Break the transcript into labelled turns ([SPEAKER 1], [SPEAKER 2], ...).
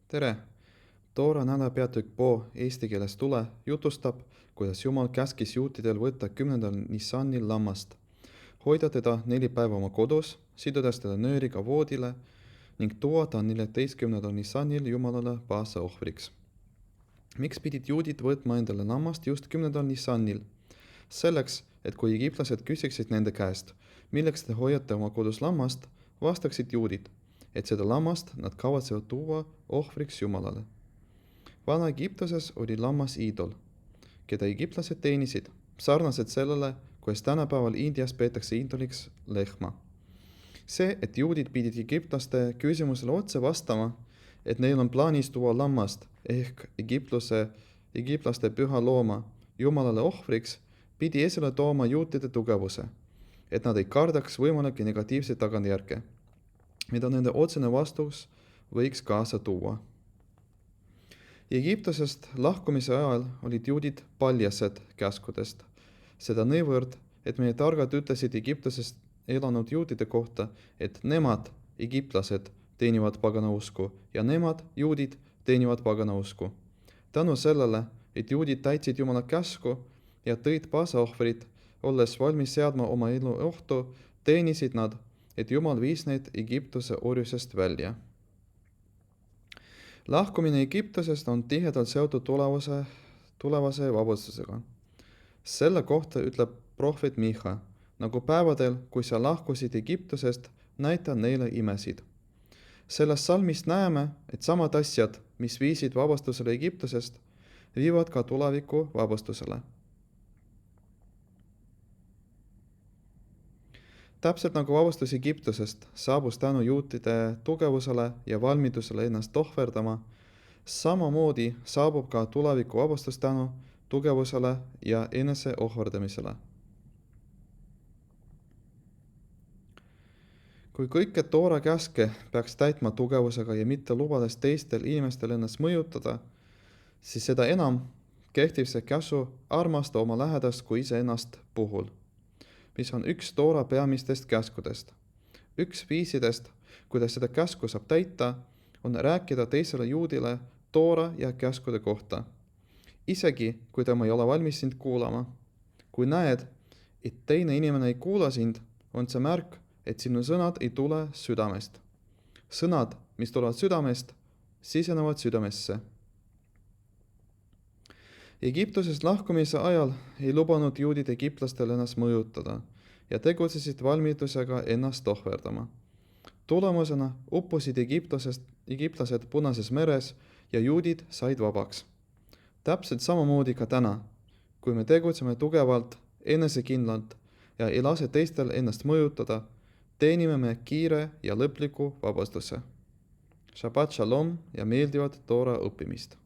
[SPEAKER 1] tere! Toora nädalapeatükk Po eesti keeles tule jutustab, kuidas Jumal käskis juutidel võtta 10. Nissanil lammast, hoida teda 4 päeva oma kodus, sidudes teda nööriga voodile ning tuua ta 14. Nissanil Jumalale paasa ohvriks. Miks pidid juudid võtma endale lammast just 10. Nissanil? Selleks, et kui egiptlased küsiksid nende käest, milleks te hoiate oma kodus lammast, vastaksid juudid, et seda lammast nad kavatsevad tuua ohvriks Jumalale. Vana-Egiptuses oli lammas iidol, keda egiptlased teenisid, sarnaselt sellele, kuidas tänapäeval Indias peetakse iidoliks lehma. See, et juudid pidid egiptlaste küsimusele otse vastama, et neil on plaanis tuua lammast ehk egiptlaste püha looma Jumalale ohvriks, pidi esile tooma juutide tugevuse, et nad ei kardaks võimalikke negatiivseid tagantjärge, mida nende otsene vastus võiks kaasa tuua. Egiptusest lahkumise ajal olid juudid paljased käskudest, seda niivõrd, et meie targad ütlesid Egiptusest elanud juudide kohta, et nemad, egiptlased, teenivad pagana usku ja nemad, juudid, teenivad pagana usku. Tänu sellele, et juudid täitsid Jumala käsku ja tõid paasaohvrid, olles valmis seadma oma elu ohtu, teenisid nad, et Jumal viis neid Egiptuse orjusest välja. Lahkumine Egiptusest on tihedalt seotud tulevase vabastusega. Selle kohta ütleb prohvet Miha, nagu päevadel, kui sa lahkusid Egiptusest, näita neile imesid. Sellest salmist näeme, et samad asjad, mis viisid vabastusele Egiptusest, viivad ka tuleviku vabastusele. Täpselt nagu vabastus Egiptusest saabus tänu juutide tugevusele ja valmidusele ennast ohverdama, samamoodi saabub ka tuleviku vabastus tänu tugevusele ja enese ohverdamisele. Kui kõike Toora käske peaks täitma tugevusega ja mitte lubades teistel inimestel ennast mõjutada, siis seda enam kehtib see käsu armasta oma lähedast kui iseennast puhul, mis on üks Toora peamistest käskudest. Üks viisidest, kuidas seda käsku saab täita, on rääkida teisele juudile Toora ja käskude kohta. Isegi, kui tema ei ole valmis sind kuulama. Kui näed, et teine inimene ei kuula sind, on see märk, et sinu sõnad ei tule südamest. Sõnad, mis tulevad südamest, sisenevad südamesse. Egiptusest lahkumise ajal ei lubanud juudid egiptlastel ennast mõjutada ja tegutsesid valmidusega ennast ohverdama. Tulemusena uppusid egiptlased Punases meres ja juudid said vabaks. Täpselt samamoodi ka täna, kui me tegutseme tugevalt, enesekindlalt ja ei lase teistel ennast mõjutada, teenime me kiire ja lõpliku vabastuse. Shabbat shalom ja meeldivat Toora õppimist!